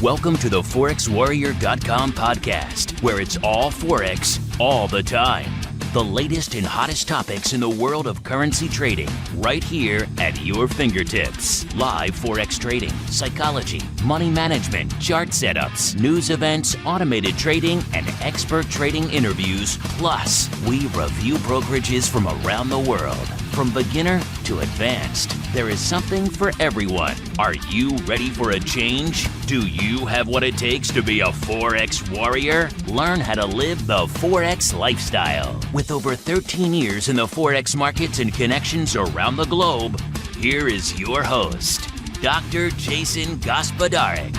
Welcome to the ForexWarrior.com podcast, where it's all Forex, all the time. The latest and hottest topics in the world of currency trading, right here at your fingertips. Live Forex trading, psychology, money management, chart setups, news events, automated trading, and expert trading interviews. Plus, we review brokerages from around the world. From beginner to advanced, there is something for everyone. Are you ready for a change? Do you have what it takes to be a Forex warrior? Learn how to live the Forex lifestyle. With over 13 years in the Forex markets and connections around the globe, here is your host, Dr. Jason Gospodarek.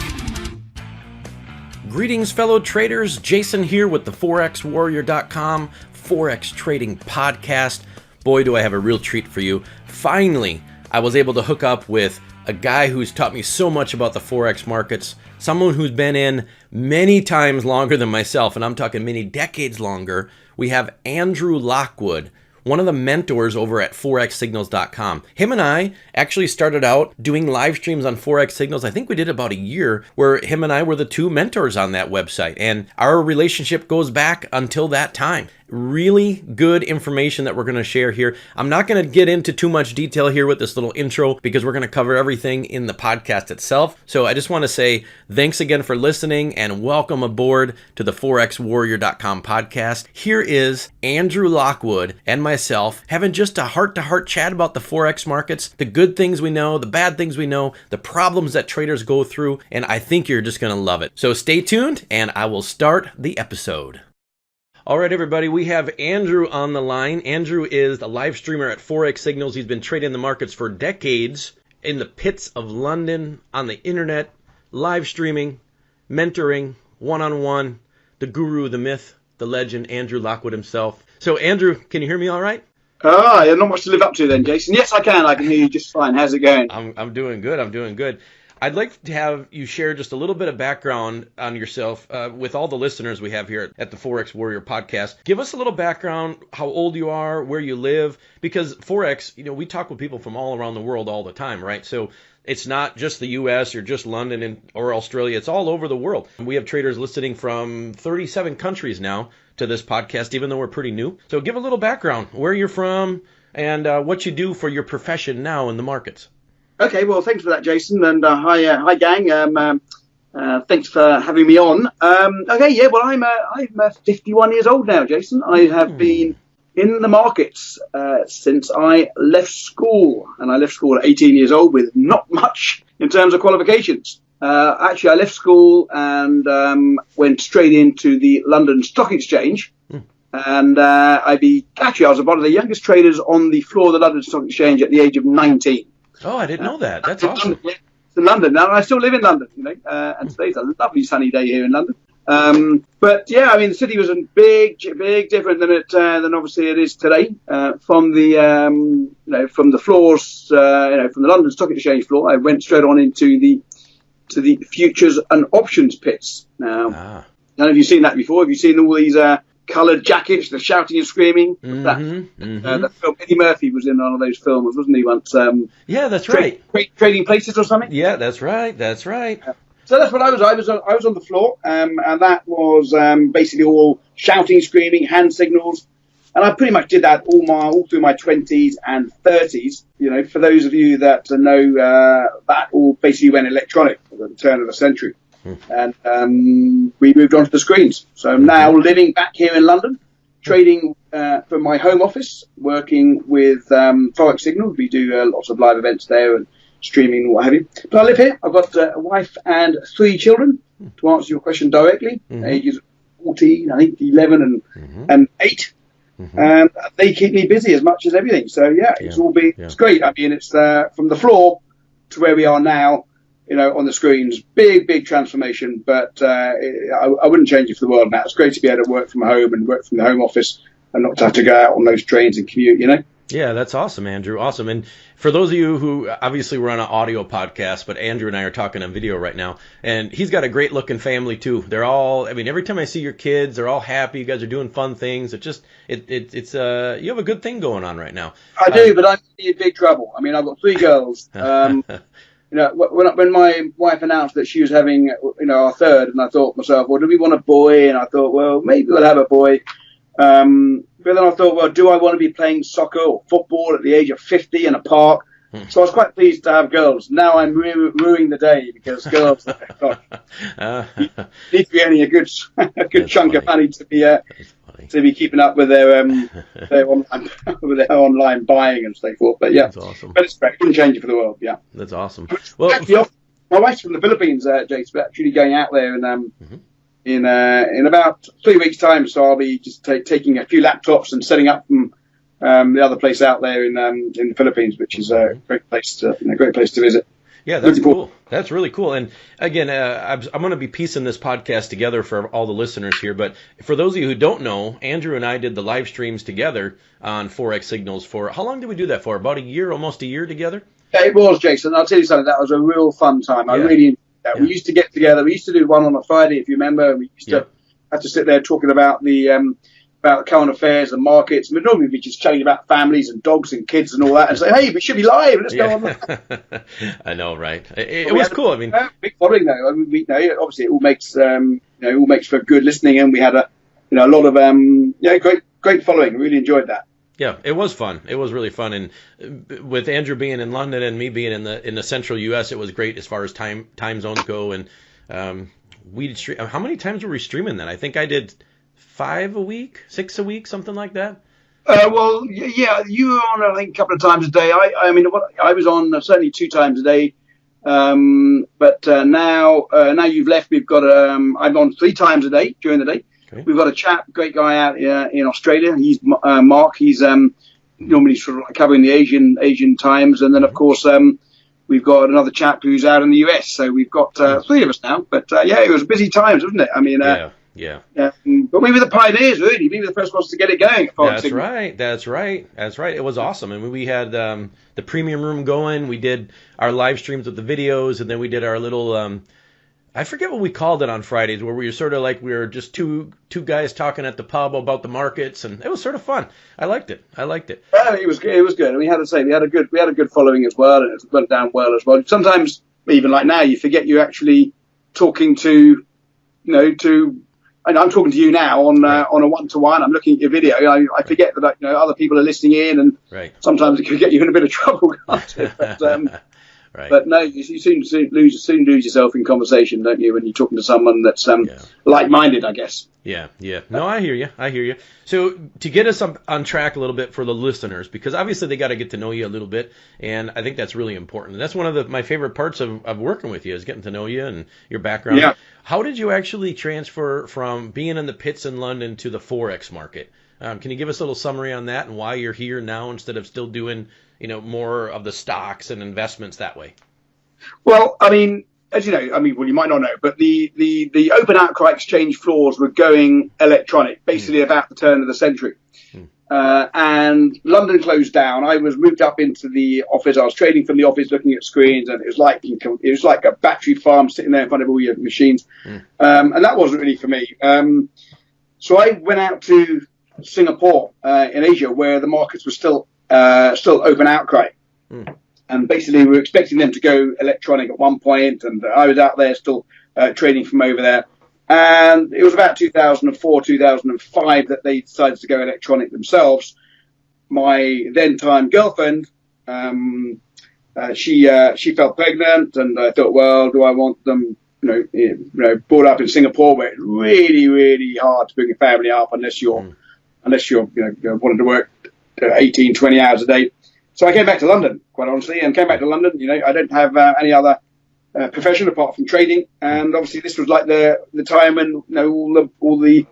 Greetings, fellow traders. Jason here with the ForexWarrior.com Forex Trading Podcast. Boy, do I have a real treat for you. Finally, I was able to hook up with a guy who's taught me so much about the Forex markets, someone who's been in many times longer than myself, and I'm talking many decades longer. We have Andrew Lockwood, one of the mentors over at ForexSignals.com. Him and I actually started out doing live streams on Forex Signals. I think we did about a year where him and I were the two mentors on that website. And our relationship goes back until that time. Really good information that we're going to share here. I'm not going to get into too much detail here with this little intro because we're going to cover everything in the podcast itself. So I just want to say thanks again for listening and welcome aboard to the ForexWarrior.com podcast. Here is Andrew Lockwood and myself having just a heart-to-heart chat about the Forex markets, the good things we know, the bad things we know, the problems that traders go through, and I think you're just going to love it. So stay tuned and I will start the episode. All right, everybody, we have Andrew on the line. Andrew is a live streamer at Forex Signals. He's been trading the markets for decades in the pits of London, on the internet, live streaming, mentoring, one-on-one, the guru, the myth, the legend, Andrew Lockwood himself. So, Andrew, can you hear me all right? Yeah, not much to live up to then, Jason. Yes, I can. I can hear you just fine. How's it going? I'm doing good. I'd like to have you share just a little bit of background on yourself with all the listeners we have here at the Forex Warrior podcast. Give us a little background, how old you are, where you live, because Forex, we talk with people from all around the world all the time, right? So it's not just the U.S. or just London or Australia. It's all over the world. We have traders listening from 37 countries now to this podcast, even though we're pretty new. So give a little background, where you're from, and what you do for your profession now in the markets. Okay, well, thanks for that, Jason, and hi, gang. Thanks for having me on. I'm 51 years old now, Jason. I have been in the markets since I left school, and I left school at 18 years old with not much in terms of qualifications. Actually, I left school and went straight into the London Stock Exchange, and I was one of the youngest traders on the floor of the London Stock Exchange at the age of 19. Oh, I didn't know that. That's awesome. In London now, and I still live in London, and today's a lovely sunny day here in London. But yeah, I mean, the city was a big different than obviously it is today. From the floors, from the London Stock Exchange floor, I went straight on into the futures and options pits. Now, I don't know if you've seen that before. Have you seen all these coloured jackets, the shouting and screaming? The film, Eddie Murphy was in one of those films, wasn't he, once? Yeah, that's right. Trading Places or something? Yeah, that's right. So that's what I was. I was on the floor, and that was basically all shouting, screaming, hand signals, and I pretty much did that all through my 20s and 30s. For those of you that know, that all basically went electronic at the turn of the century. And we moved on to the screens. So I'm now living back here in London, trading from my home office, working with Forex Signals. We do lots of live events there and streaming and what have you. But I live here. I've got a wife and 3 children, to answer your question directly. Ages 14, I think 11 and 8. And they keep me busy as much as everything. So it's great. I mean, it's from the floor to where we are now. On the screens, big transformation, but I wouldn't change it for the world now. It's great to be able to work from home and work from the home office and not to have to go out on those trains and commute, Yeah, that's awesome, Andrew. Awesome. And for those of you who obviously we're on an audio podcast, but Andrew and I are talking on video right now, and he's got a great looking family too. They're all, every time I see your kids, they're all happy. You guys are doing fun things. It's you have a good thing going on right now. I do, but I'm in big trouble. I've got 3 girls. when my wife announced that she was having, our third, and I thought to myself, well, do we want a boy? And I thought, well, maybe we'll have a boy. But then I thought, well, do I want to be playing soccer or football at the age of 50 in a park? So I was quite pleased to have girls. Now I'm ruining the day because girls need to be earning a good chunk of money to be keeping up with their online buying and so forth. But yeah, that's awesome. But it's great. Couldn't change it for the world. Yeah, that's awesome. Well, actually, my wife's from the Philippines, Jace. We're actually going out there in about 3 weeks' time. So I'll be just taking a few laptops and setting up from the other place out there in the Philippines, which is a great place to visit. Yeah, that's cool. That's really cool. And again, I'm going to be piecing this podcast together for all the listeners here. But for those of you who don't know, Andrew and I did the live streams together on Forex Signals for, how long did we do that for? About a year, almost a year together? Yeah, it was, Jason. I'll tell you something. That was a real fun time. I really enjoyed that. Yeah. We used to get together. We used to do one on a Friday, if you remember. And we used to have to sit there talking about about current affairs and markets. I mean, normally we'd be just chatting about families and dogs and kids and all that, and say, "Hey, we should be live. Let's go on." I know, right? It was cool. I mean, big following though. I mean, obviously, it all makes for good listening, and we had a lot of great following. Really enjoyed that. Yeah, it was fun. It was really fun, and with Andrew being in London and me being in the central U.S., it was great as far as time zones go. And how many times were we streaming that? I think I did 5 a week, 6 a week, something like that. Well, yeah, you were on, I think, a couple of times a day. I mean, I was on certainly 2 times a day. But now you've left. We've got I'm on 3 times a day during the day. Okay. We've got a chap, great guy out in Australia. He's Mark. He's normally sort of like covering the Asian times, and then of course we've got another chap who's out in the US. So we've got 3 of us now. But it was busy times, wasn't it? I mean, Yeah. But we were the pioneers, really. We were the first ones to get it going. That's right. It was awesome. I mean, we had the premium room going. We did our live streams with the videos, and then we did our little, I forget what we called it on Fridays, where we were sort of like we were just two guys talking at the pub about the markets, and it was sort of fun. I liked it. It was good. And we had to say we had a good following as well, and it went down well as well. Sometimes, even like now, you forget you're actually talking to. And I'm talking to you now on a one-to-one. I'm looking at your video. I forget that other people are listening in, and sometimes it can get you in a bit of trouble, can't it? But no, you soon lose yourself in conversation, don't you, when you're talking to someone that's like-minded, I guess. Yeah. No, I hear you. So to get us on track a little bit for the listeners, because obviously they got to get to know you a little bit, and I think that's really important. That's one of my favorite parts of working with you is getting to know you and your background. Yeah. How did you actually transfer from being in the pits in London to the Forex market? Can you give us a little summary on that and why you're here now instead of still doing more of the stocks and investments that way? Well, I mean, as you know, you might not know, but the open outcry exchange floors were going electronic, basically about the turn of the century. And London closed down. I was moved up into the office. I was trading from the office, looking at screens, and it was like a battery farm sitting there in front of all your machines. And that wasn't really for me. So I went out to Singapore in Asia, where the markets were still open outcry. And basically, we were expecting them to go electronic at one point, and I was out there still trading from over there. And it was about 2004, 2005 that they decided to go electronic themselves. My then-time girlfriend, she fell pregnant, and I thought, well, do I want them, brought up in Singapore, where it's really, really hard to bring a family up unless you're wanting to work 18, 20 hours a day. So I came back to London, quite honestly, I don't have any other profession apart from trading, and obviously this was like the time when all the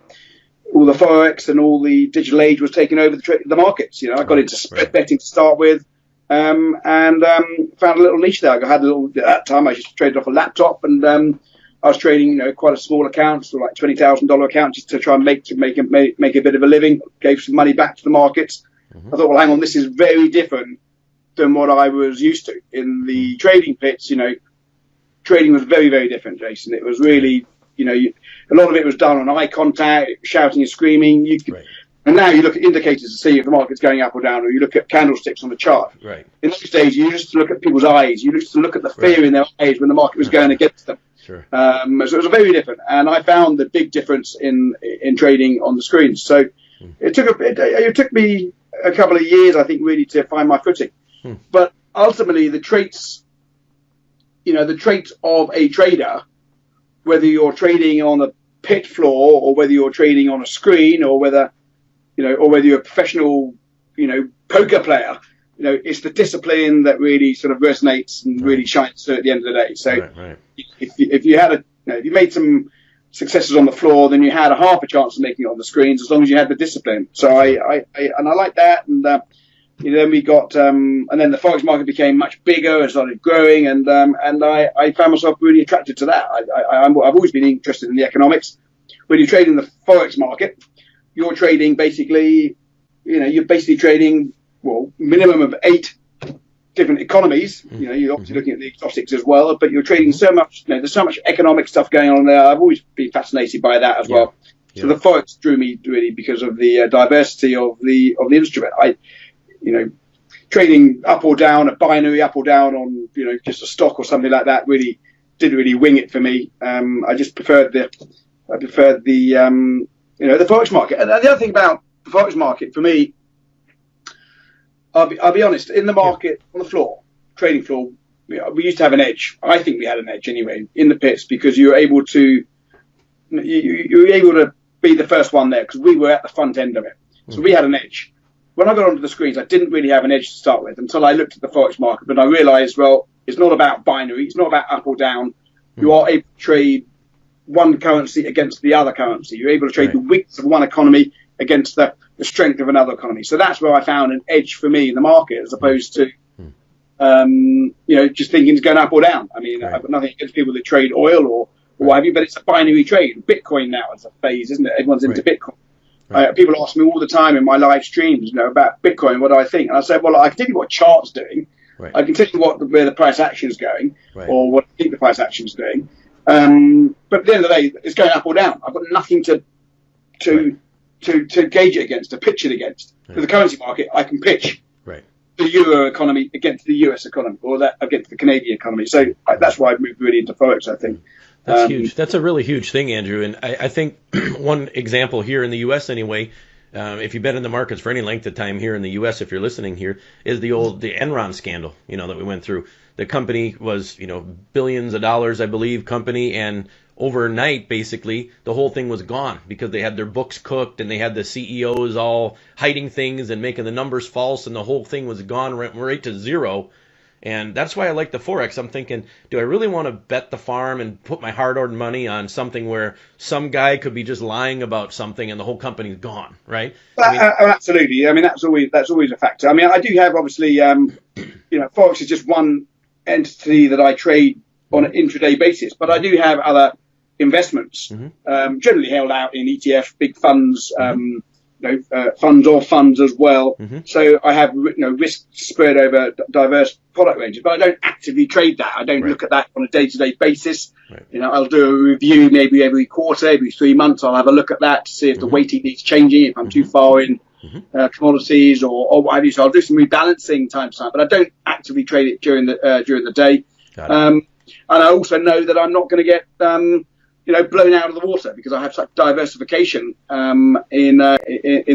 Forex and all the digital age was taking over the markets. I got into spread betting to start with, and found a little niche there. I had at that time I just traded off a laptop, and I was trading quite a small account, so like $20,000 account, just to try and make a bit of a living. Gave some money back to the markets. I thought, well, hang on, this is very different than what I was used to in the trading pits. Trading was very, very different, Jason. It was really, a lot of it was done on eye contact, shouting and screaming. And now you look at indicators to see if the market's going up or down, or you look at candlesticks on the chart. Right. In those days, you used to look at people's eyes. You used to look at the fear in their eyes when the market was going against them. Sure. So it was very different. And I found the big difference in trading on the screens. So it took me a couple of years, I think, really to find my footing. But ultimately, the traits of a trader, whether you're trading on a pit floor or whether you're trading on a screen or whether you're a professional, poker player, it's the discipline that really sort of resonates and really shines through at the end of the day. So if you made some successes on the floor, then you had a half a chance of making it on the screens as long as you had the discipline. So I like that. And then we got, and then the Forex market became much bigger and started growing. And I found myself really attracted to that. I've always been interested in the economics. When you trade in the Forex market, you're trading basically, you're basically trading, minimum of 8 different economies. You're obviously looking at the exotics as well, but you're trading so much, there's so much economic stuff going on there. I've always been fascinated by that as well. So the Forex drew me really because of the diversity of the instrument. Trading up or down, a binary up or down on, just a stock or something like that really didn't really wing it for me. I just preferred the Forex market. And the other thing about the Forex market for me, I'll be honest, in the market, on the floor, trading floor, we used to have an edge. I think we had an edge anyway in the pits because you were able to be the first one there because we were at the front end of it. So we had an edge. When I got onto the screens, I didn't really have an edge to start with until I looked at the Forex market. But I realized, it's not about binary. It's not about up or down. You are able to trade one currency against the other currency. You're able to trade the weakness of one economy against the strength of another economy. So that's where I found an edge for me in the market as opposed to, just thinking it's going up or down. I mean, I've got nothing against people that trade oil or what have you, but it's a binary trade. Bitcoin now is a phase, isn't it? Everyone's into Bitcoin. People ask me all the time in my live streams, about Bitcoin, what do I think? And I say, I can tell you what chart's doing. I can tell you where the price action is going or what I think the price action is doing. But at the end of the day, it's going up or down. I've got nothing to gauge it against, to pitch it against. For the currency market, I can pitch the euro economy against the US economy or that against the Canadian economy. So that's why I've moved really into Forex, I think. That's huge. That's a really huge thing, Andrew. And I think one example here in the U.S. anyway, if you've been in the markets for any length of time here in the U.S., if you're listening here, is the Enron scandal, that we went through. The company was, billions of dollars, I believe, company, and overnight, basically, the whole thing was gone because they had their books cooked and they had the CEOs all hiding things and making the numbers false, and the whole thing was gone right to zero. And that's why I like the Forex. I'm thinking, do I really want to bet the farm and put my hard-earned money on something where some guy could be just lying about something and the whole company's gone, right? Absolutely. I mean, that's always a factor. I mean, I do have, obviously, Forex is just one entity that I trade on an intraday basis, but I do have other investments, generally held out in ETF, big funds, funds as well. So I have risk spread over diverse product ranges, but I don't actively trade that. I don't look at that on a day-to-day basis. I'll do a review maybe every quarter, every 3 months. I'll have a look at that to see if the weighting needs changing, if I'm too far in commodities or what have you. So I'll do some rebalancing time to time, but I don't actively trade it during the day. And I also know that I'm not going to get blown out of the water because I have such diversification in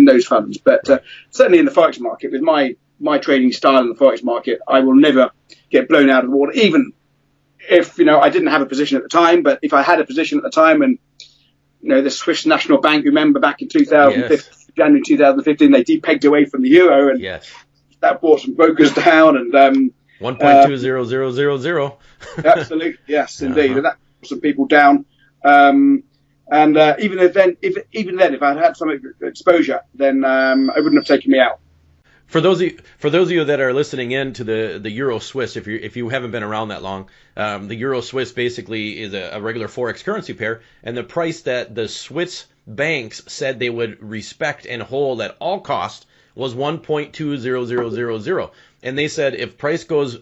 those funds. But certainly in the Forex market, with my trading style in the Forex market, I will never get blown out of the water, even if I didn't have a position at the time. But if I had a position at the time, and the Swiss National Bank, remember back in 2015, January 2015, they depegged away from the euro, and that brought some brokers down, and 1.20000. Absolutely, yes, indeed, and that brought some people down. Even then, if I'd had some exposure, then it wouldn't have taken me out. For those of you that are listening in to the Euro Swiss, if you haven't been around that long, the Euro Swiss basically is a regular Forex currency pair, and the price that the Swiss banks said they would respect and hold at all costs was 1.20000. And they said if price goes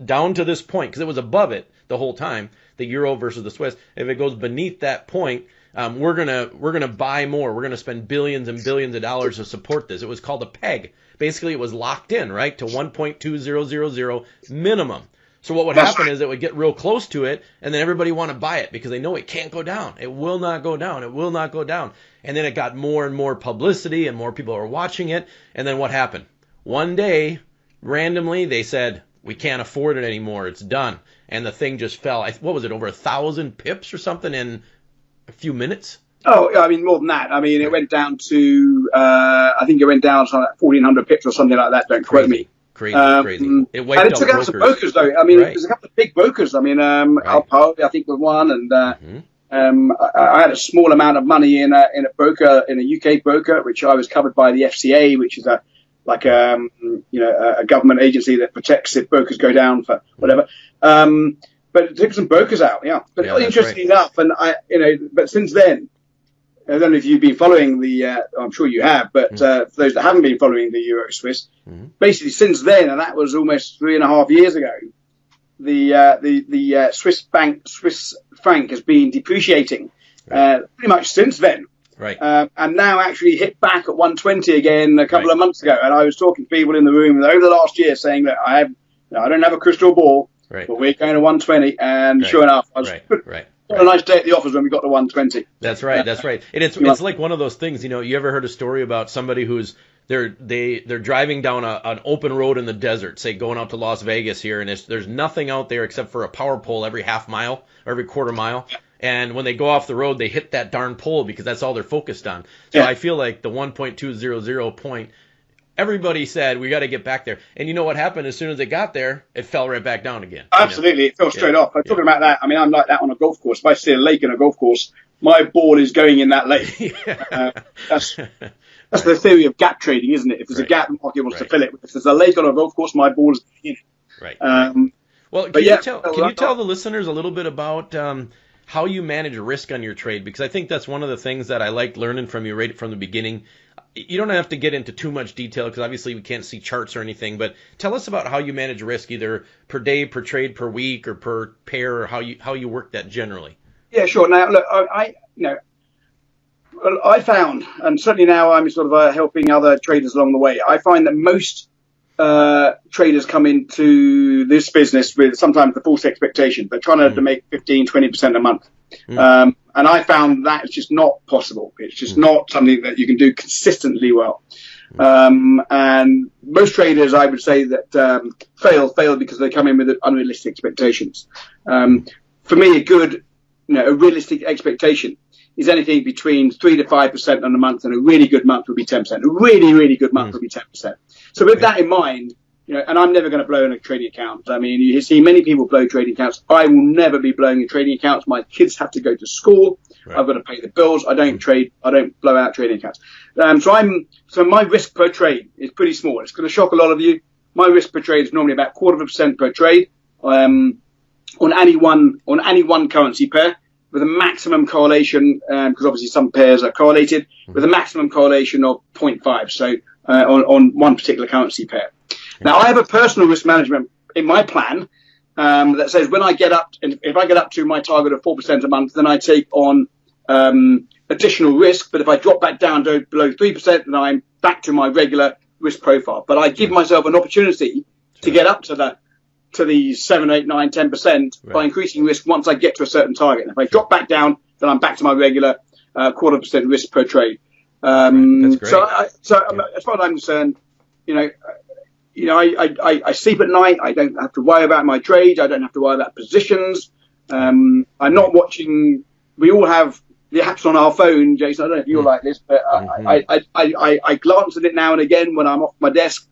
down to this point, because it was above it the whole time, the euro versus the Swiss, if it goes beneath that point, we're gonna buy more. We're gonna spend billions and billions of dollars to support this. It was called a peg. Basically, it was locked in, right, to 1.2000 minimum. So what would happen is it would get real close to it, and then everybody want to buy it because they know it can't go down. It will not go down. It will not go down. And then it got more and more publicity, and more people are watching it. And then what happened? One day, randomly, they said, we can't afford it anymore. It's done. And the thing just fell. What was it, over 1,000 pips or something in a few minutes? Oh, I mean, more than that. I mean, it went down to, I think it went down to like 1,400 pips or something like that. Don't quote me. Crazy. It wiped and it took out some brokers, though. I mean, there's a couple of big brokers. I mean, Alpo, I think, was one, and I had a small amount of money in a broker, in a UK broker, which I was covered by the FCA, which is a government agency that protects if brokers go down for whatever. But it took some brokers out, yeah. But interesting enough, and but since then, I don't know if you've been following I'm sure you have, but for those that haven't been following the Euro Swiss, basically since then, and that was almost 3.5 years ago, the Swiss franc has been depreciating pretty much since then. Right. And now actually hit back at 120 again a couple of months ago. And I was talking to people in the room over the last year saying that I don't have a crystal ball, but we're going to 120. And sure enough, I was what a nice day at the office when we got to 120. That's right. And it's like one of those things, you ever heard a story about somebody who's they're driving down an open road in the desert, say going out to Las Vegas here, and there's nothing out there except for a power pole every half mile or every quarter mile. And when they go off the road, they hit that darn pole because that's all they're focused on. So I feel like the 1.200 point, everybody said we got to get back there. And you know what happened? As soon as it got there, it fell right back down again. Absolutely. It fell straight off. I'm talking about that. I mean, I'm like that on a golf course. If I see a lake in a golf course, my ball is going in that lake. That's the theory of gap trading, isn't it? If there's a gap, the market wants to fill it. If there's a lake on a golf course, my ball is in it. Right. Well, can you tell the listeners a little bit about how you manage risk on your trade? Because I think that's one of the things that I liked learning from you right from the beginning. You don't have to get into too much detail because obviously we can't see charts or anything, but tell us about how you manage risk either per day, per trade, per week, or per pair, or how you work that generally. Yeah, sure. Now, look, I found, and certainly now I'm sort of helping other traders along the way, I find that most traders come into this business with sometimes the false expectation. They're trying to make 15-20% a month. And I found that it's just not possible. It's just not something that you can do consistently well. And most traders, I would say, that fail because they come in with unrealistic expectations. For me, a realistic expectation is anything between 3 to 5% on a month, and a really good month would be 10%. A really, really good month would be 10%. So with that in mind, and I'm never going to blow in a trading account. I mean, you see many people blow trading accounts. I will never be blowing in trading accounts. My kids have to go to school. Right. I've got to pay the bills. I don't trade. I don't blow out trading accounts. So my risk per trade is pretty small. It's going to shock a lot of you. My risk per trade is normally about 0.25% per trade on any one currency pair, with a maximum correlation, because obviously some pairs are correlated, with a maximum correlation of 0.5. So on one particular currency pair. Now, I have a personal risk management in my plan that says when I get up, and if I get up to my target of 4% a month, then I take on additional risk. But if I drop back down to below 3%, then I'm back to my regular risk profile. But I give myself an opportunity to get up to the 7, 8, 9, 10% by increasing risk once I get to a certain target. And if I drop back down, then I'm back to my regular 0.25% risk per trade. That's great. So as far as I'm concerned, I sleep at night. I don't have to worry about my trades. I don't have to worry about positions. I'm not watching. We all have the apps on our phone, Jason. I don't know if you're like this, but I glance at it now and again when I'm off my desk.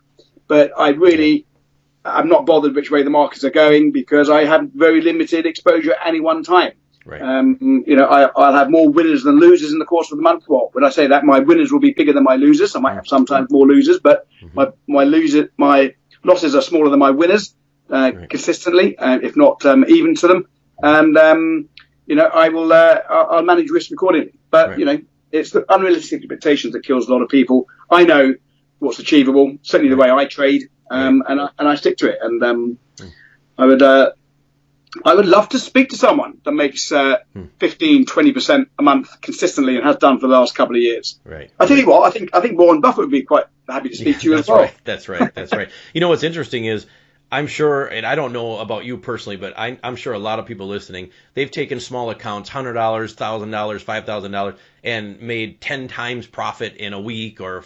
But I'm not bothered which way the markets are going because I have very limited exposure at any one time. Right. I'll have more winners than losers in the course of the month. Well, when I say that, my winners will be bigger than my losers. I might have sometimes more losers, but my losses are smaller than my winners consistently, if not even to them. And I'll manage risk accordingly. But it's the unrealistic expectations that kills a lot of people. I know what's achievable, certainly the way I trade, and I stick to it. And I would I would love to speak to someone that makes 15, 20% a month consistently and has done for the last couple of years. Right. I tell you what, I think Warren Buffett would be quite happy to speak to you as well. That's right. You know, what's interesting is I'm sure, and I don't know about you personally, but I'm sure a lot of people listening, they've taken small accounts, $100, $1,000, $5,000, and made 10 times profit in a week or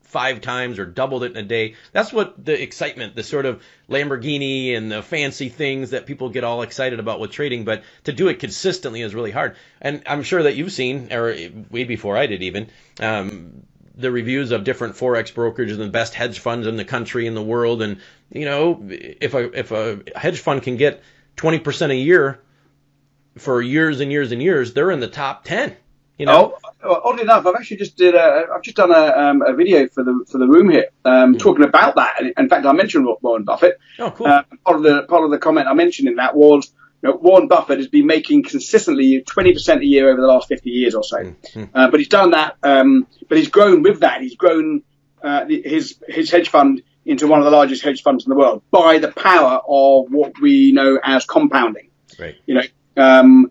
5 times or doubled it in a day. That's what the excitement, the sort of Lamborghini and the fancy things that people get all excited about with trading, but to do it consistently is really hard. And I'm sure that you've seen, or way before I did even, the reviews of different Forex brokerages and the best hedge funds in the country and the world. And, you know, if a hedge fund can get 20% a year for years and years and years, they're in the top 10. You know? Oddly enough, I've actually just done a video for the room here, talking about that. In fact, I mentioned Warren Buffett. Oh, cool. Part of the comment I mentioned in that was, you know, Warren Buffett has been making consistently 20% a year over the last 50 years or so. But he's done that. But he's grown with that. He's grown his hedge fund into one of the largest hedge funds in the world by the power of what we know as compounding. Right. You know.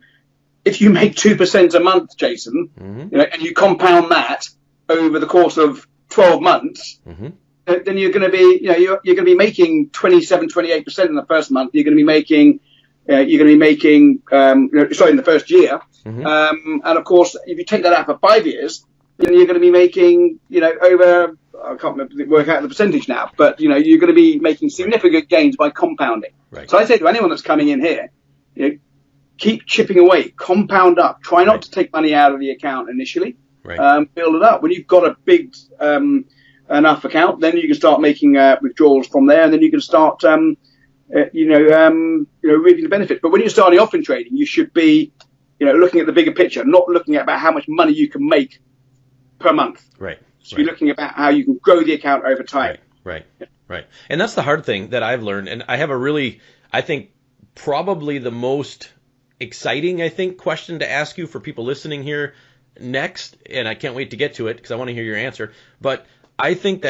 If you make 2% a month, Jason, you know, and you compound that over the course of 12 months, then you're going to be, you know, you're going to be making 27, 28% in the first month. You're going to be making, in the first year. And of course, if you take that out for 5 years, then you're going to be making, you know, over, I can't work out the percentage now, but, you know, you're going to be making significant gains by compounding. Right. So I say to anyone that's coming in here, you know, keep chipping away, compound up. Try not to take money out of the account initially. Right. Build it up. When you've got a big enough account, then you can start making withdrawals from there, and then you can start, reaping the benefits. But when you're starting off in trading, you should be, you know, looking at the bigger picture, not looking at about how much money you can make per month. Right. So you're looking about how you can grow the account over time. Right. And that's the hard thing that I've learned. And I have I think probably the most exciting, question to ask you for people listening here next, and I can't wait to get to it because I want to hear your answer. But I think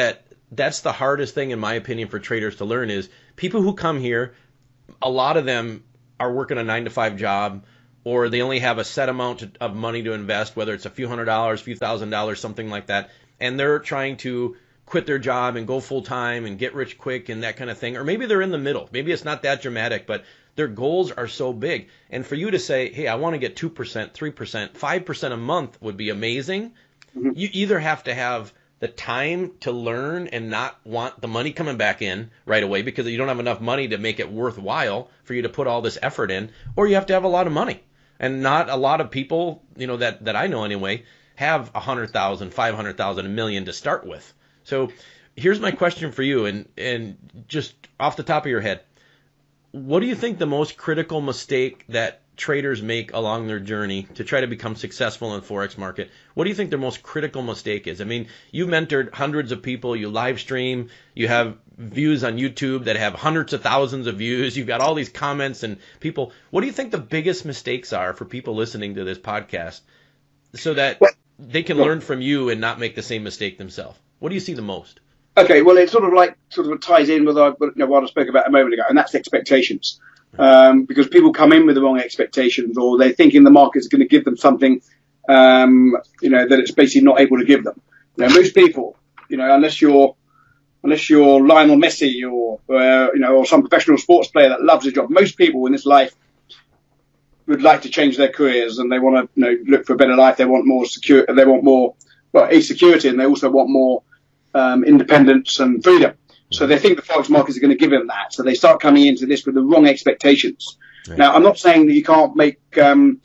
that's the hardest thing, in my opinion, for traders to learn is people who come here, a lot of them are working a 9-to-5 job, or they only have a set amount of money to invest, whether it's a few $100s, a few $1,000s, something like that, and they're trying to quit their job and go full time and get rich quick and that kind of thing. Or maybe they're in the middle. Maybe it's not that dramatic, but their goals are so big. And for you to say, hey, I want to get 2%, 3%, 5% a month would be amazing. You either have to have the time to learn and not want the money coming back in right away because you don't have enough money to make it worthwhile for you to put all this effort in, or you have to have a lot of money. And not a lot of people, you know, that I know anyway, have 100,000, 500,000, $1 million to start with. So here's my question for you, and just off the top of your head, what do you think the most critical mistake that traders make along their journey to try to become successful in the Forex market? What do you think their most critical mistake is? I mean, you've mentored hundreds of people, you live stream, you have views on YouTube that have hundreds of thousands of views, you've got all these comments and people. What do you think the biggest mistakes are for people listening to this podcast so that they can learn from you and not make the same mistake themselves? What do you see the most? Okay, well, it sort of ties in with what I spoke about a moment ago, and that's expectations. Because people come in with the wrong expectations, or they think the market's going to give them something, that it's basically not able to give them. You know, most people, you know, unless you're Lionel Messi or some professional sports player that loves his job, most people in this life would like to change their careers, and they want to, look for a better life. They want more secure. They want more, security, and they also want more independence and freedom. So they think the Forex markets are going to give them that. So they start coming into this with the wrong expectations. Right. Now, I'm not saying that you can't make, a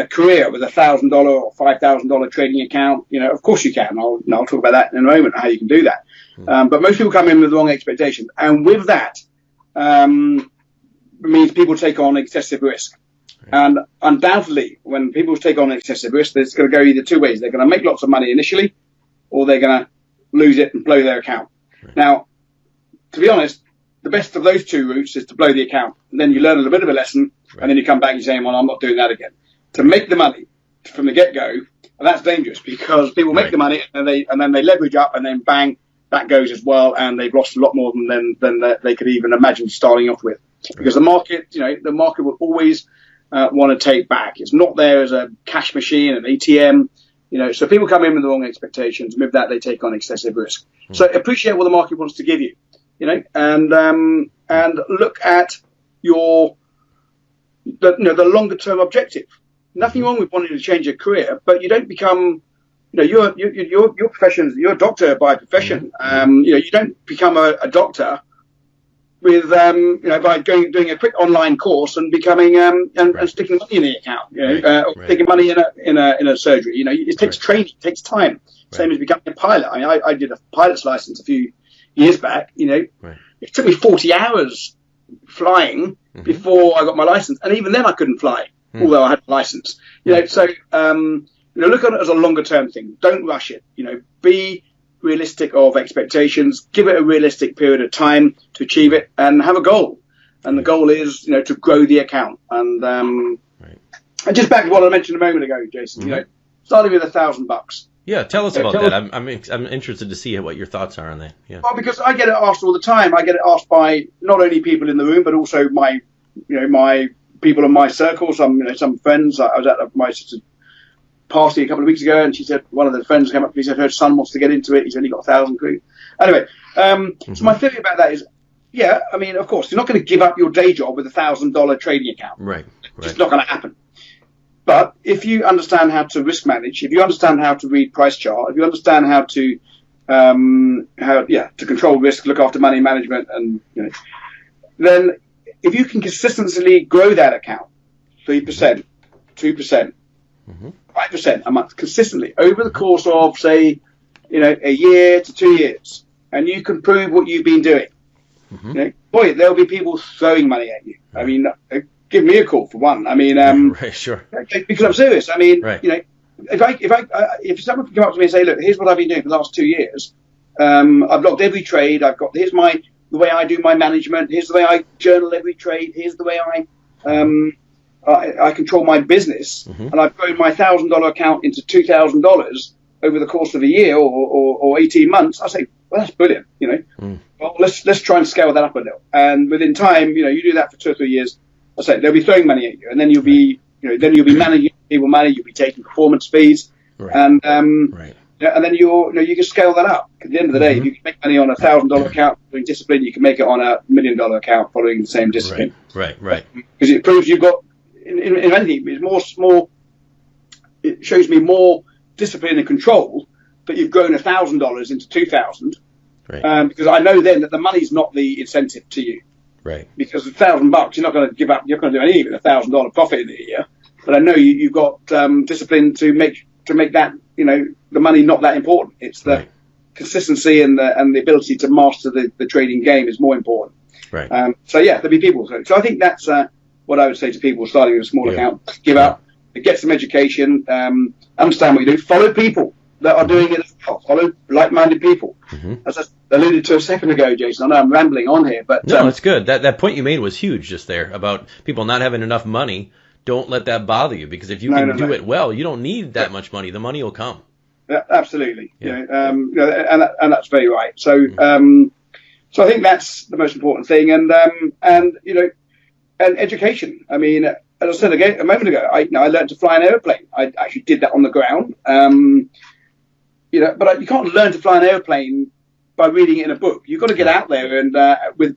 career with $1,000 or $5,000 trading account. You know, of course you can. I'll talk about that in a moment, how you can do that. But most people come in with the wrong expectations. And with that, means people take on excessive risk. Right. And undoubtedly, when people take on excessive risk, it's going to go either two ways. They're going to make lots of money initially, or they're going to lose it and blow their account. Right. Now, to be honest, the best of those two routes is to blow the account. And then you learn a little bit of a lesson, right. And then you come back and say, well, I'm not doing that again. To make the money from the get-go, and that's dangerous because people make the money and then they leverage up and then bang, that goes as well, and they've lost a lot more than they could even imagine starting off with. because the market will always want to take back. It's not there as a cash machine, an ATM. So people come in with the wrong expectations. With that, they take on excessive risk. So appreciate what the market wants to give you, and look at the longer term objective. Nothing wrong with wanting to change your career, but you don't become, your profession. You're a doctor by profession. You don't become a doctor with by doing a quick online course and becoming and sticking money in the account, or sticking money in a surgery. It takes training, it takes time. Same as becoming a pilot. I mean, I did a pilot's license a few years back. It took me 40 hours flying before I got my license, and even then I couldn't fly, although I had a license. So look at it as a longer term thing. Don't rush it. Be realistic of expectations. Give it a realistic period of time to achieve it, and have a goal. And the goal is, to grow the account. And just back to what I mentioned a moment ago, Jason. Starting with $1,000. Yeah, tell us about that. I'm interested to see what your thoughts are on that. Yeah. Well, because I get it asked all the time. I get it asked by not only people in the room, but also my people in my circle. Some friends. I was at my sister's party a couple of weeks ago, and she said one of the friends came up to me and said her son wants to get into it. He's only got 1,000 quid. Anyway, so my theory about that is, of course, you're not going to give up your day job with $1,000 trading account. Right. It's not going to happen. But if you understand how to risk manage, if you understand how to read price chart, if you understand how to to control risk, look after money management, and then if you can consistently grow that account 3%, 2%, 5% a month consistently over the course of, say, a year to 2 years, and you can prove what you've been doing, boy, there'll be people throwing money at you. I mean, give me a call for one. I mean, right, sure. Because I'm serious. I mean, if someone can come up to me and say, look, here's what I've been doing for the last 2 years. I've logged every trade. Here's the way I do my management. Here's the way I journal every trade. Here's the way I control my business. And I've grown my $1,000 account into $2,000 over the course of a year or 18 months. I say, well, that's brilliant. Well, let's try and scale that up a little. And within time, you do that for 2 or 3 years. I say they'll be throwing money at you, and then you'll be, managing people money. You'll be taking performance fees, and and then you can scale that up. At the end of the day, if you can make money on $1,000 account doing discipline, you can make it on $1 million account following the same discipline. Right. Because it proves you've got in anything. It's more. It shows me more discipline and control that you've grown $1,000 into $2,000. Because I know then that the money's not the incentive to you. Right. Because $1,000, you're not going to give up. You're not going to do anything with $1,000 profit in a year. But I know you've got discipline to make that the money not that important. It's the consistency and the ability to master the trading game is more important. Right. There'll be people. So I think that's what I would say to people starting with a small account. Give up, get some education, understand what you do, follow people that are doing it as well. Follow like-minded people. As I alluded to a second ago, Jason, I know I'm rambling on here, but no, it's good. That point you made was huge just there about people not having enough money. Don't let that bother you, because if you can do it well, you don't need that much money. The money will come. Yeah, absolutely. And that's very right. So so I think that's the most important thing, and education. I mean, as I said again a moment ago, I learned to fly an airplane. I actually did that on the ground. But you can't learn to fly an airplane by reading it in a book. You've got to get out there and with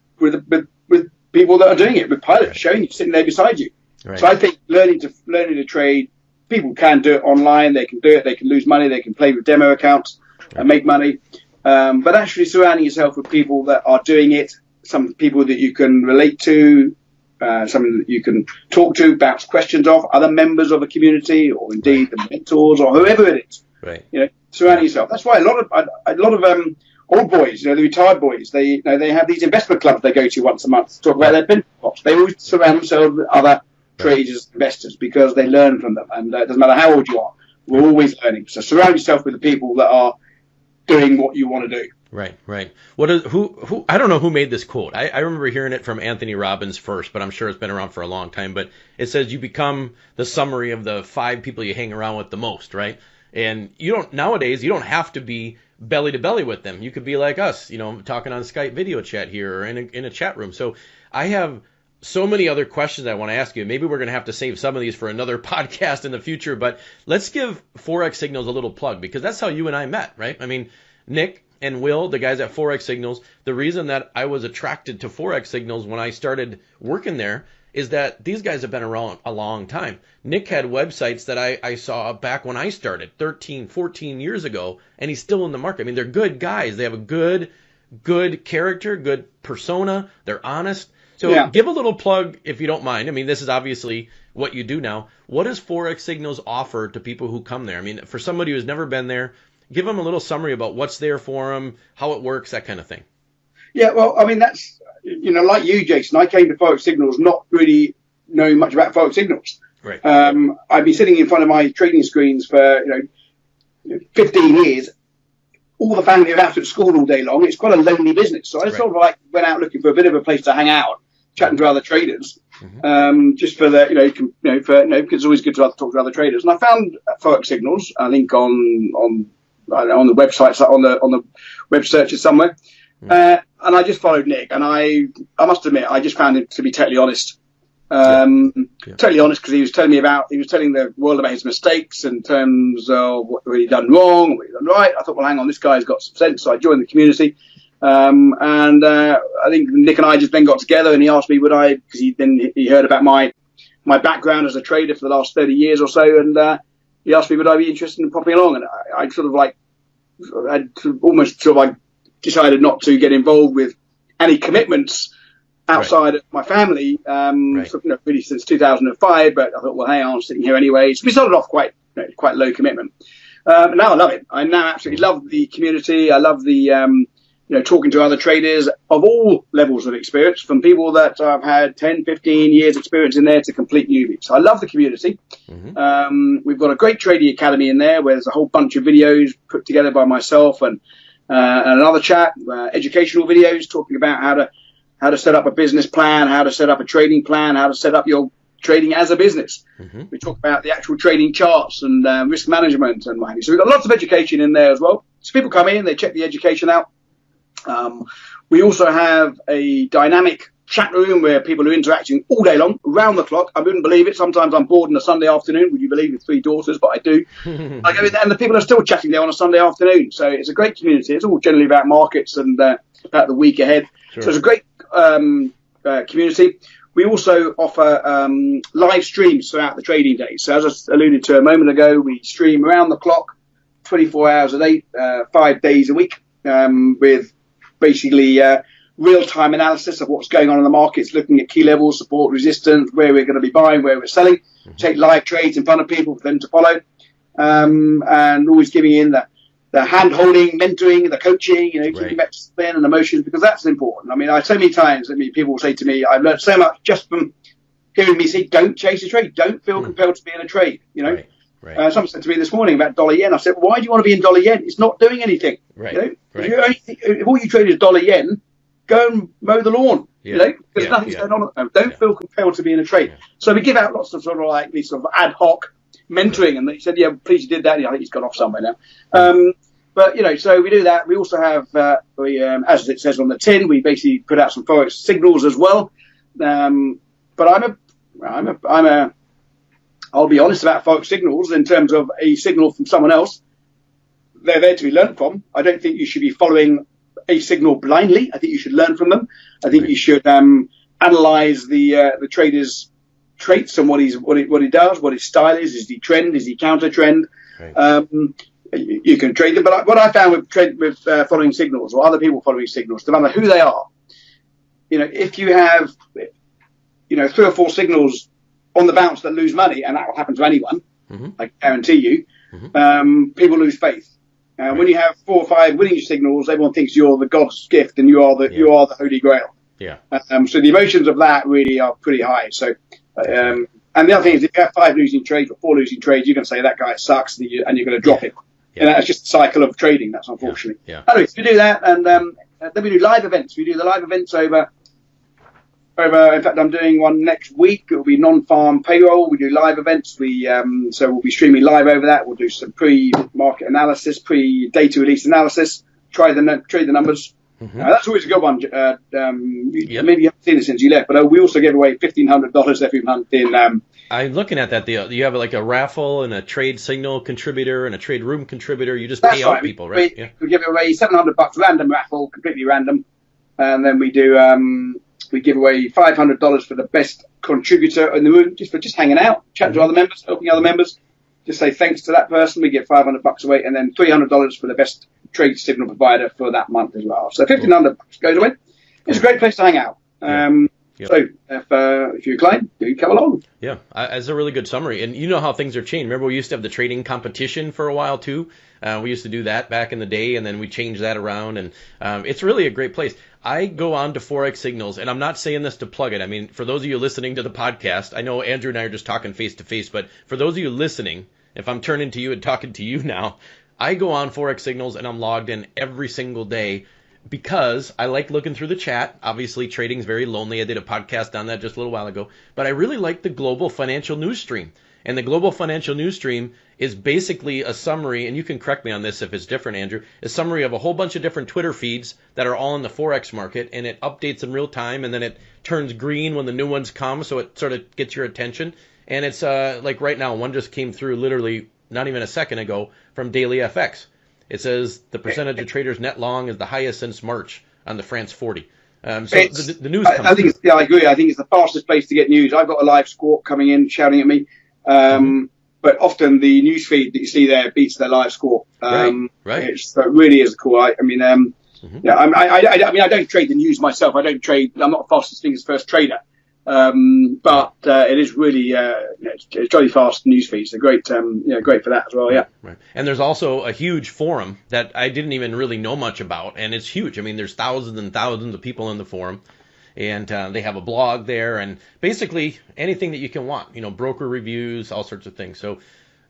people that are doing it, with pilots showing you, sitting there beside you. Right. So I think learning to trade, people can do it online. They can do it. They can lose money. They can play with demo accounts and make money. But actually surrounding yourself with people that are doing it, some people that you can relate to, something that you can talk to, bounce questions off, other members of a community, or indeed the mentors or whoever it is. Right. Surrounding yourself. That's why a lot of old boys, the retired boys, they have these investment clubs they go to once a month to talk about their pension pots. They always surround themselves with other traders, investors, because they learn from them. And it doesn't matter how old you are, we're always learning. So surround yourself with the people that are doing what you want to do. Right. Who? I don't know who made this quote. I remember hearing it from Anthony Robbins first, but I'm sure it's been around for a long time. But it says you become the summary of the 5 people you hang around with the most, right? And nowadays you don't have to be belly to belly with them. You could be like us, talking on Skype video chat here or in a chat room. So I have so many other questions I want to ask you. Maybe we're going to have to save some of these for another podcast in the future, but let's give Forex Signals a little plug, because that's how you and I met, right? I mean, Nick and Will, the guys at Forex Signals, the reason that I was attracted to Forex Signals when I started working there is that these guys have been around a long time. Nick had websites that I saw back when I started 13, 14 years ago, and he's still in the market. I mean, they're good guys. They have a good character, good persona. They're honest. So give a little plug if you don't mind. I mean, this is obviously what you do now. What does Forex Signals offer to people who come there? I mean, for somebody who's never been there, give them a little summary about what's there for them, how it works, that kind of thing. Yeah, well, I mean, that's, like you, Jason, I came to Forex Signals not really knowing much about Forex Signals. Right. I've been sitting in front of my trading screens for 15 years. All the family are out at school all day long. It's quite a lonely business. So I sort of like went out looking for a bit of a place to hang out, chatting to other traders, just for the, because it's always good to talk to other traders. And I found Forex Signals, I think on the websites, on the web searches somewhere. And I just followed Nick, and I must admit, I just found him to be totally honest. Totally honest, because he was telling the world about his mistakes in terms of what he'd done wrong, what he'd done right. I thought, well, hang on, this guy's got some sense. So I joined the community. And I think Nick and I just then got together, and he asked me because he heard about my background as a trader for the last 30 years or so. And he asked me, would I be interested in popping along? And I almost decided not to get involved with any commitments outside of my family, really since 2005. But I thought, well, hey, I'm sitting here anyway. So we started off quite low commitment. Now I love it. I now absolutely love the community. I love the, talking to other traders of all levels of experience, from people that have had 10, 15 years experience in there to complete newbies. So I love the community. We've got a great trading academy in there where there's a whole bunch of videos put together by myself and another chap, educational videos talking about how to set up a business plan, how to set up a trading plan, how to set up your trading as a business. We talk about the actual trading charts and risk management and what have you. So we've got lots of education in there as well. So people come in, they check the education out. We also have a dynamic chat room where people are interacting all day long, around the clock. I wouldn't believe it. Sometimes I'm bored on a Sunday afternoon. Would you believe, with 3 daughters? But I do. I go in there and the people are still chatting there on a Sunday afternoon. So it's a great community. It's all generally about markets and about the week ahead. Sure. So it's a great community. We also offer live streams throughout the trading day. So as I alluded to a moment ago, we stream around the clock, 24 hours a day, 5 days a week, with basically real-time analysis of what's going on in the markets, looking at key levels, support, resistance, where we're going to be buying, where we're selling, take live trades in front of people for them to follow, and always giving in the hand-holding, mentoring, the coaching, keeping back to spin and emotions, because that's important. I mean, so many times, people will say to me, I've learned so much just from hearing me say, don't chase a trade, don't feel compelled to be in a trade, Someone said to me this morning about dollar yen. I said, why do you want to be in dollar yen? It's not doing anything. If all you trade is dollar yen, go and mow the lawn. Because nothing's going on at the moment. Don't feel compelled to be in a trade. So we give out lots of sort of like these sort of ad hoc mentoring, and he said, yeah, please, you did that. I think he's gone off somewhere now. But so we do that. We also have, as it says on the tin, we basically put out some Forex signals as well. But I'll be honest about Forex Signals in terms of a signal from someone else. They're there to be learned from. I don't think you should be following a signal blindly. I think you should learn from them. I think you should analyze the trader's traits and what he does, what his style is he trend, is he counter trend. You can trade them. But what I found with following signals, or other people following signals, no matter who they are, if you have 3 or 4 signals on the bounce that lose money, and that will happen to anyone, I guarantee you, people lose faith. When you have 4 or 5 winning signals, everyone thinks you're the God's gift and you are the Holy Grail. So the emotions of that really are pretty high. So, and the other thing is, if you have 5 losing trades or 4 losing trades, you can say that guy sucks, and you're going to drop him. And that's just the cycle of trading. That's unfortunately. Anyway, so we do that, and then we do live events. We do the live events over. In fact, I'm doing one next week. It will be non-farm payroll. We do live events. So we'll be streaming live over that. We'll do some pre-market analysis, pre-data release analysis, trade the numbers, That's always a good one. Maybe you haven't seen it since you left, but we also give away $1,500 every month in. I'm looking at that deal. You have like a raffle and a trade signal contributor and a trade room contributor. You just pay out people, right? We give away $700 random raffle, completely random, and then we do we give away $500 for the best contributor in the room, just for hanging out, chatting to other members, helping other members. Just say thanks to that person. We get $500 away, and then $300 for the best trade signal provider for that month as well. So $1,500 goes away. It's a great place to hang out. So if you're inclined, do come along. Yeah, that's a really good summary. And you know how things are changed. Remember, we used to have the trading competition for a while too. We used to do that back in the day, and then we changed that around. And it's really a great place. I go on to Forex Signals, and I'm not saying this to plug it. I mean, for those of you listening to the podcast, I know Andrew and I are just talking face to face, but for those of you listening, if I'm turning to you and talking to you now, I go on Forex Signals and I'm logged in every single day because I like looking through the chat. Obviously, trading's very lonely. I did a podcast on that just a little while ago, but I really like the global financial news stream. And the global financial news stream is basically a summary, and you can correct me on this if it's different, Andrew, a summary of a whole bunch of different Twitter feeds that are all in the Forex market, and it updates in real time, and then it turns green when the new ones come, so it sort of gets your attention. And it's like right now, one just came through literally not even a second ago from Daily FX. It says the percentage of traders net long is the highest since March on the France 40. So the news comes I think I agree. I think it's the fastest place to get news. I've got a live squawk coming in, shouting at me. But often the news feed that you see there beats their live squawk. Right. So it really is cool. I mean, I don't trade the news myself. I don't trade. I'm not a fastest fingers first trader. But it is really it's jolly fast news feeds. They're great, great for that as well. Yeah. Right. And there's also a huge forum that I didn't even really know much about, and it's huge. I mean, there's thousands and thousands of people in the forum, and they have a blog there, and basically anything that you can want. Broker reviews, all sorts of things. So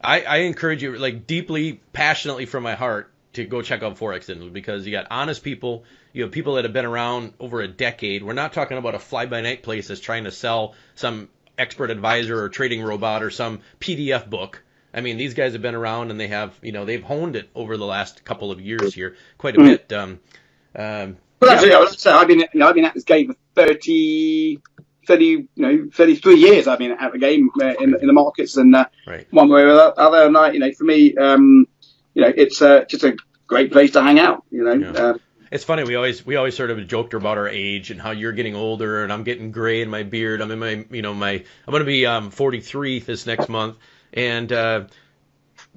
I encourage you, like deeply, passionately from my heart, to go check out Forex Signals, because you got honest people. You have people that have been around over a decade. We're not talking about a fly-by-night place that's trying to sell some expert advisor or trading robot or some PDF book. I mean, these guys have been around, and they have, they've honed it over the last couple of years here quite a bit. Actually, I was say I've been at this game for 33 years. I've been at the game in the markets, and one way or the other. And for me, it's just a great place to hang out. It's funny. We always sort of joked about our age and how you're getting older and I'm getting gray in my beard. I'm in my I'm going to be 43 this next month. And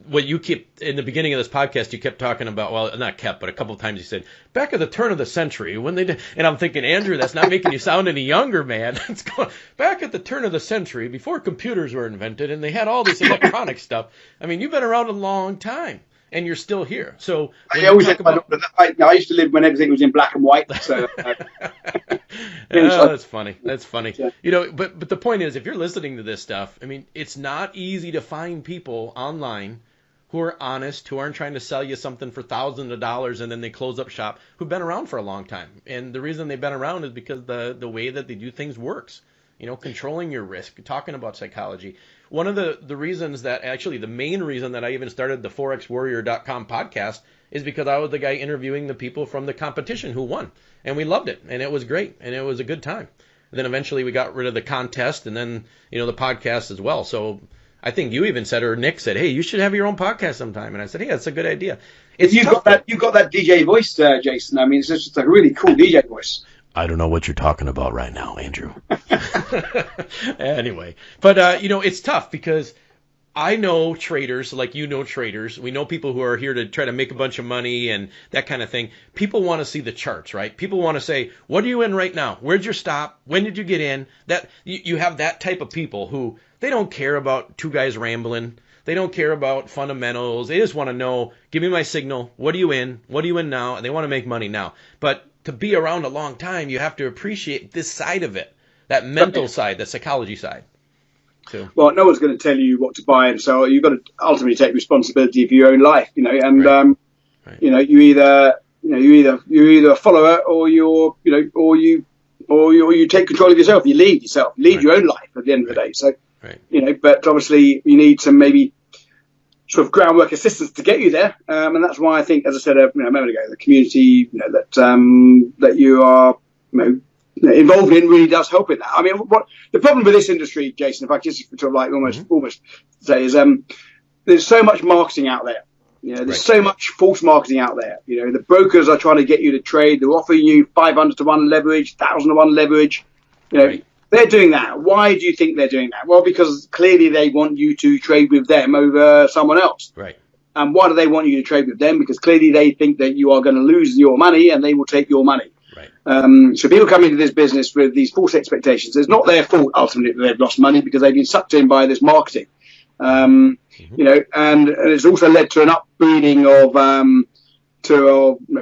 what you keep in the beginning of this podcast, you kept talking about, well, not kept, but a couple of times you said back at the turn of the century when they did, and I'm thinking, Andrew, that's not making you sound any younger, man. It's going back at the turn of the century before computers were invented and they had all this electronic stuff. I mean, you've been around a long time. And you're still here. So I always I used to live when everything was in black and white. So that's funny. That's funny. Yeah. But the point is, if you're listening to this stuff, I mean, it's not easy to find people online who are honest, who aren't trying to sell you something for thousands of dollars and then they close up shop, who've been around for a long time. And the reason they've been around is because the way that they do things works. Controlling your risk, talking about psychology. One of the reasons that, actually the main reason that I even started the ForexWarrior.com podcast is because I was the guy interviewing the people from the competition who won. And we loved it. And it was great. And it was a good time. And then eventually we got rid of the contest and then, the podcast as well. So I think you even said, or Nick said, hey, you should have your own podcast sometime. And I said, hey, that's a good idea. You got that DJ voice, Jason. I mean, it's just a really cool DJ voice. I don't know what you're talking about right now, Andrew. Anyway, but it's tough because I know traders like traders. We know people who are here to try to make a bunch of money and that kind of thing. People want to see the charts, right? People want to say, what are you in right now? Where'd you stop? When did you get in? That you have that type of people who they don't care about two guys rambling. They don't care about fundamentals. They just want to know, give me my signal. What are you in? What are you in now? And they want to make money now. But to be around a long time, you have to appreciate this side of it, that mental side, the psychology side. So. Well, no one's going to tell you what to buy, and so you've got to ultimately take responsibility for your own life, and right. you either a follower or you take control of yourself. You lead your own life at the end of the day. So, but obviously you need to maybe sort of groundwork assistance to get you there. And that's why I think, as I said a moment ago, the community that you are involved in really does help in that. I mean, what the problem with this industry, Jason, if I just sort of like almost say, is there's so much marketing out there. There's so much false marketing out there. The brokers are trying to get you to trade. They're offering you 500 to 1 leverage, 1,000 to 1 leverage. They're doing that. Why do you think they're doing that? Well, because clearly they want you to trade with them over someone else. Right. And why do they want you to trade with them? Because clearly they think that you are going to lose your money and they will take your money. Right. So people come into this business with these false expectations. It's not their fault ultimately that they've lost money because they've been sucked in by this marketing. And it's also led to an upbreeding of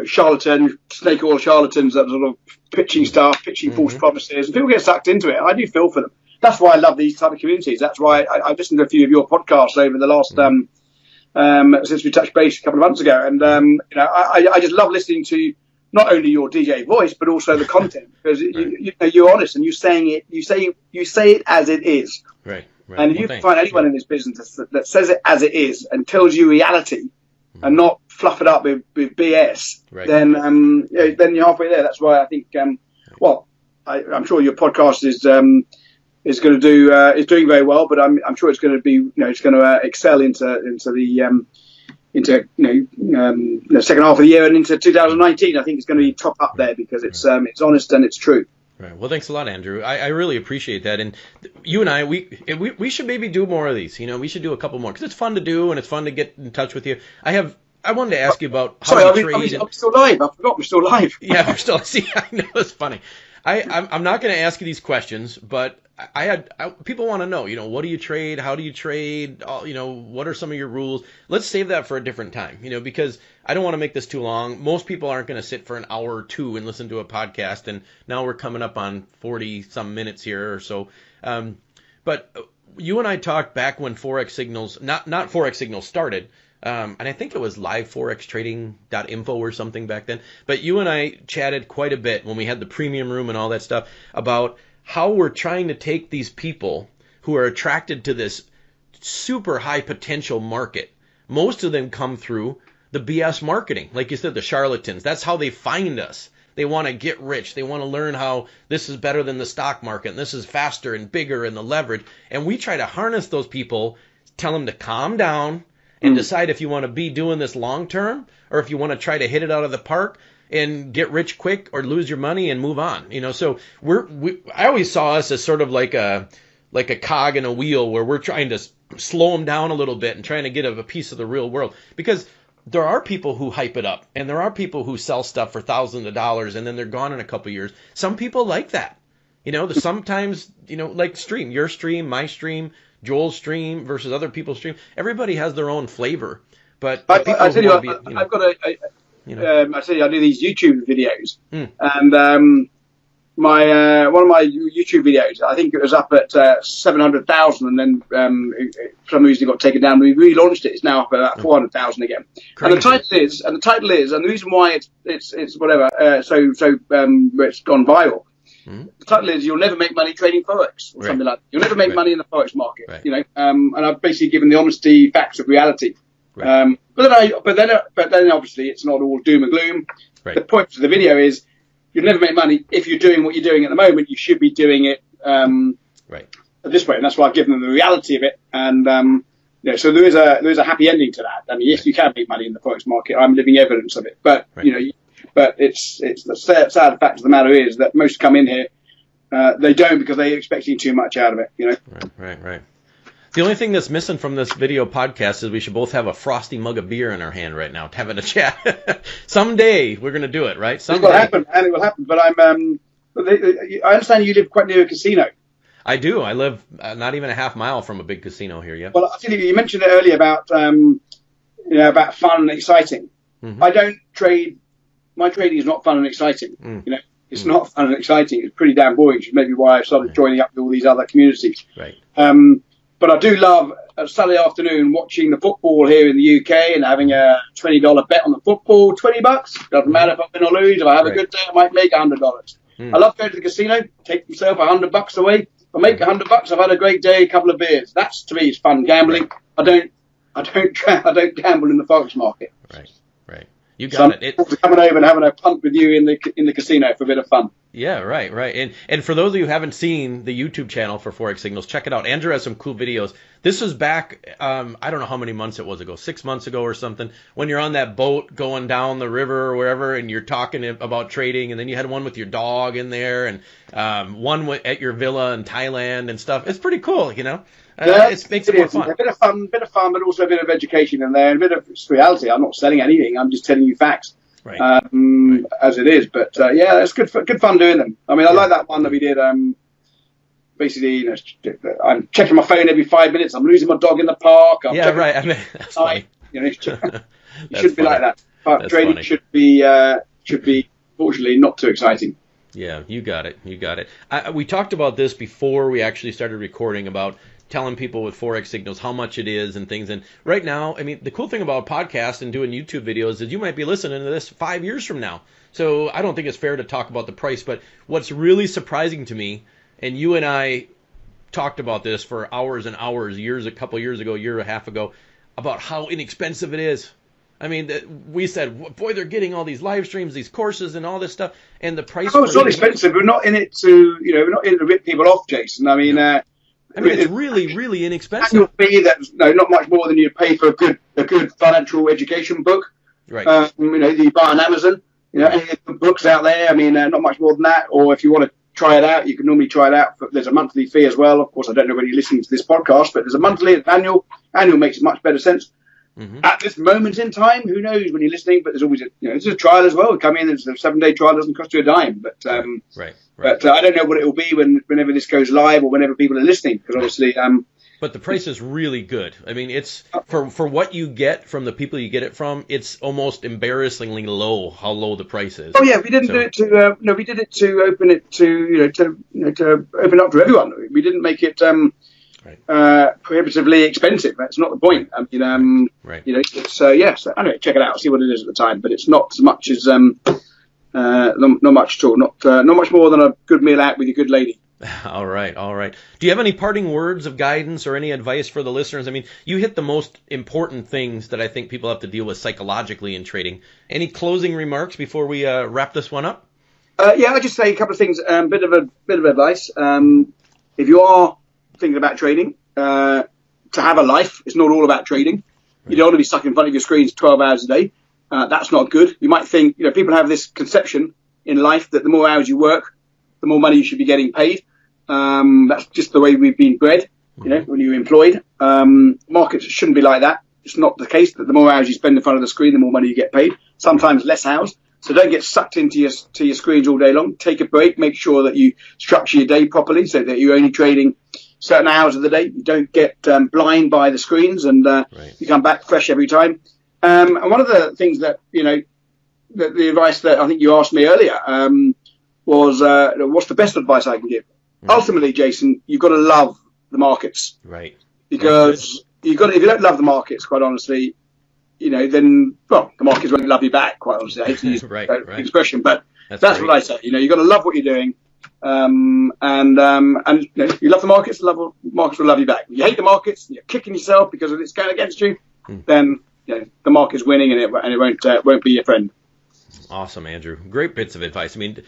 charlatan, snake oil charlatans that sort of pitching false promises, and people get sucked into it. I do feel for them. That's why I love these type of communities. That's why I've listened to a few of your podcasts over the last since we touched base a couple of months ago, and I just love listening to not only your DJ voice but also the content because you're honest and you're saying it. You say it as it is. Right. And if you can find anyone in this business that says it as it is and tells you reality and not fluff it up with BS, then you're halfway there. That's why I think, I'm sure your podcast is going to do is doing very well, but I'm sure it's going to be it's going to excel into the second half of the year and into 2019. I think it's going to be top up there because it's honest and it's true. Right. Well, thanks a lot, Andrew. I really appreciate that. And you and I, we should maybe do more of these. We should do a couple more because it's fun to do and it's fun to get in touch with you. I wanted to ask you about how you trade. I'm still live. I forgot we're still live. Yeah, we're still. See, I know it's funny. I'm not going to ask you these questions, but people want to know. What do you trade? How do you trade? What are some of your rules? Let's save that for a different time. Because I don't want to make this too long. Most people aren't going to sit for an hour or two and listen to a podcast. And now we're coming up on 40 some minutes here or so. But you and I talked back when Forex Signals, not Forex Signals started. And I think it was liveforextrading.info or something back then. But you and I chatted quite a bit when we had the premium room and all that stuff about how we're trying to take these people who are attracted to this super high potential market. Most of them come through the BS marketing. Like you said, the charlatans. That's how they find us. They want to get rich. They want to learn how this is better than the stock market. And this is faster and bigger and the leverage. And we try to harness those people, tell them to calm down, and decide if you want to be doing this long term or if you want to try to hit it out of the park and get rich quick or lose your money and move on. So I always saw us as sort of like a cog in a wheel where we're trying to slow them down a little bit and trying to get a piece of the real world, because there are people who hype it up and there are people who sell stuff for thousands of dollars and then they're gone in a couple of years. Some people like that. Sometimes, like your stream, my stream, Joel's stream versus other people's stream. Everybody has their own flavor. But I tell you, I've got I tell you, I do these YouTube videos, and my one of my YouTube videos, I think it was up at 700,000, and then for some reason it got taken down. We relaunched it. It's now up at about 400,000 again. Crazy. And the title is, and the reason why it's whatever, it's gone viral. The title is "You'll Never Make Money Trading Forex" or something like that. You'll never make money in the Forex market. And I've basically given the honesty facts of reality. But then obviously it's not all doom and gloom. The point of the video is you'll never make money if you're doing what you're doing at the moment. You should be doing it this way, and that's why I've given them the reality of it. And so there is a happy ending to that. I mean, yes, you can make money in the Forex market. I'm living evidence of it. But but it's the sad fact of the matter is that most come in here, they don't because they're expecting too much out of it. Right. The only thing that's missing from this video podcast is we should both have a frosty mug of beer in our hand right now, having a chat. Someday we're going to do it, right? Someday. It will happen. But I understand you live quite near a casino. I do. I live not even a half mile from a big casino here. Yeah. Well, I think you mentioned it earlier about about fun and exciting. I don't trade. My trading is not fun and exciting. It's not fun and exciting. It's pretty damn boring, which is maybe why I started joining up with all these other communities. Right. But I do love a Saturday afternoon watching the football here in the UK and having a $20 bet on the football, $20. Doesn't matter if I win or lose. If I have a good day, I might make $100. I love going to the casino, take myself $100 away. If I make $100, I've had a great day, a couple of beers. That's, to me, is fun gambling. I I don't gamble in the Forex market. Right. You got it. Coming over and having a punt with you in the casino for a bit of fun. Yeah, right. And for those of you who haven't seen the YouTube channel for Forex Signals, check it out. Andrew has some cool videos. This was back, I don't know how many months it was ago, 6 months ago or something, when you're on that boat going down the river or wherever, and you're talking about trading, and then you had one with your dog in there, and one at your villa in Thailand and stuff. It's pretty cool, you know. It makes it more fun. A bit of fun, but also a bit of education in there, and a bit of reality. I'm not selling anything. I'm just telling you facts, right. As it is. But yeah, it's good fun doing them. I mean, I like that one that we did. Basically, you know, I'm checking my phone every 5 minutes. I'm losing my dog in the park. Right. I mean, that's funny. You know, you should be like that. But trading funny. should be, fortunately, not too exciting. Yeah, you got it. We talked about this before we actually started recording, about telling people with Forex Signals how much it is and things. And right now, I mean, the cool thing about podcasts and doing YouTube videos is you might be listening to this 5 years from now. So I don't think it's fair to talk about the price. But what's really surprising to me, and you and I talked about this for hours and hours, a couple years ago, year and a half ago, about how inexpensive it is. I mean, we said, boy, they're getting all these live streams, these courses, and all this stuff, and the price. Oh, it's not expensive. We're not in it to, we're not in to rip people off, Jason. I mean, it's really, really inexpensive. Annual fee that's not much more than you pay for a good financial education book. Right. You buy on Amazon. Any books out there. I mean, not much more than that. Or if you want to try it out, you can normally try it out. There's a monthly fee as well. Of course, I don't know when you're listening to this podcast, but there's a monthly and annual. Annual makes much better sense. Mm-hmm. At this moment in time, who knows when you're listening? But there's always there's a trial as well. Come in, there's a 7-day trial, doesn't cost you a dime. But right. But I don't know what it will be whenever this goes live or whenever people are listening, because obviously. But the price is really good. I mean, it's for what you get from the people you get it from. It's almost embarrassingly low how low the price is. Oh yeah, we didn't do it to we did it to open it to to open up to everyone. We didn't make it prohibitively expensive. That's not the point. Right. It's So anyway, check it out. See what it is at the time. But it's not as much as not much at all. Not much more than a good meal out with your good lady. All right. Do you have any parting words of guidance or any advice for the listeners? I mean, you hit the most important things that I think people have to deal with psychologically in trading. Any closing remarks before we wrap this one up? I'll just say a couple of things. Bit of advice. If you are thinking about trading, to have a life, it's not all about trading. You don't want to be stuck in front of your screens 12 hours a day. That's not good. You might think, people have this conception in life that the more hours you work, the more money you should be getting paid. That's just the way we've been bred, when you're employed. Markets shouldn't be like that. It's not the case that the more hours you spend in front of the screen, the more money you get paid. Sometimes less hours. So don't get sucked into your screens all day long. Take a break. Make sure that you structure your day properly so that you're only trading certain hours of the day. You don't get blind by the screens, and you come back fresh every time. And one of the things that, the advice that I think you asked me earlier was what's the best advice I can give? Ultimately, Jason, you've got to love the markets, right? Because if you don't love the markets, quite honestly, then the markets won't love you back. Quite honestly, I hate to use the expression, but that's what I say. You've got to love what you're doing, and you love the markets. The markets will love you back. If you hate the markets, you're kicking yourself because it's going against you. Then the market's winning, and it won't be your friend. Awesome, Andrew. Great bits of advice. I mean,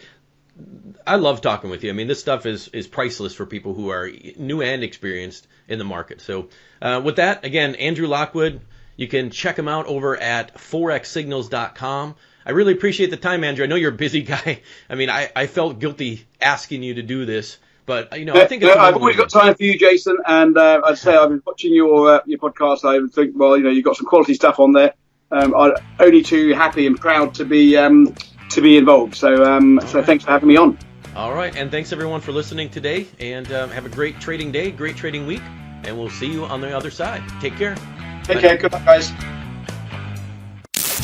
I love talking with you. I mean, this stuff is priceless for people who are new and experienced in the market. So with that, again, Andrew Lockwood, you can check him out over at forexsignals.com. I really appreciate the time, Andrew. I know you're a busy guy. I mean, I felt guilty asking you to do this, but I think I've always got time for you, Jason. And I'd say I've been watching your podcast. I think, you've got some quality stuff on there. I'm only too happy and proud to be involved. So thanks for having me on. All right, and thanks everyone for listening today, and have a great trading day, great trading week, and we'll see you on the other side. Take care. Take care. Good luck, guys.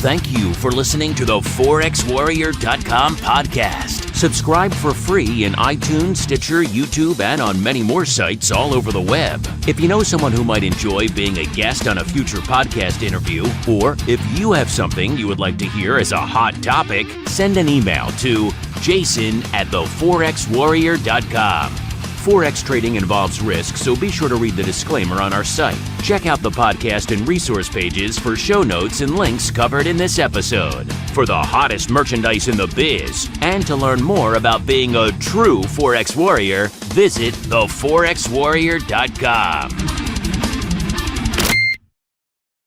Thank you for listening to the ForexWarrior.com podcast. Subscribe for free in iTunes, Stitcher, YouTube, and on many more sites all over the web. If you know someone who might enjoy being a guest on a future podcast interview, or if you have something you would like to hear as a hot topic, send an email to jason@theforexwarrior.com. Forex trading involves risk, so be sure to read the disclaimer on our site. Check out the podcast and resource pages for show notes and links covered in this episode. For the hottest merchandise in the biz, and to learn more about being a true Forex warrior, visit theforexwarrior.com.